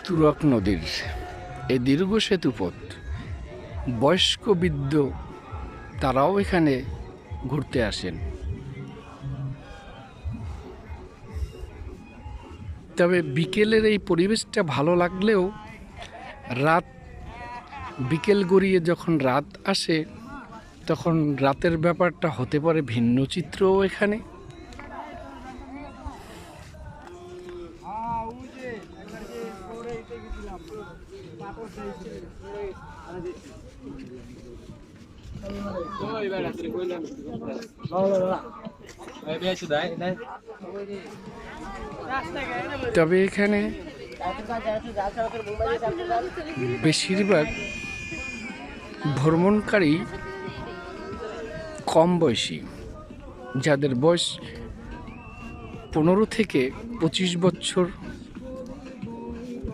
তুরাগ নদীর এই দীর্ঘ সেতুপথ বয়স্ক বৃদ্ধ তারাও এখানে ঘুরতে আসেন। তবে বিকেলের এই পরিবেশটা ভালো লাগলেও বিকেল গড়িয়ে যখন রাত আসে তখন রাতের ব্যাপারটা হতে পারে ভিন্ন চিত্রও এখানে। তবে এখানে বেশিরভাগ ভ্রমণকারী কম বয়সী, যাদের বয়স 15 থেকে 25 বছর।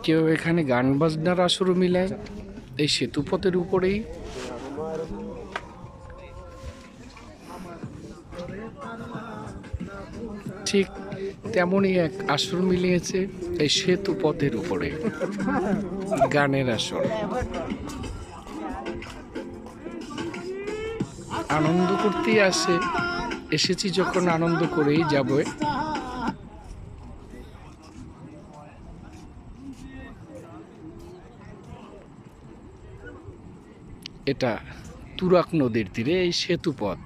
কেউ এখানে গান বাজনার আসরও মিলায় এই সেতুপথের উপরেই। ঠিক তেমনই এক আসর মিলিয়েছে এই সেতু পথের উপরে, গানের আসর। আনন্দ করতেই এসেছি যখন আনন্দ করেই যাব। এটা তুরাগ নদীর তীরে এই সেতু পথ।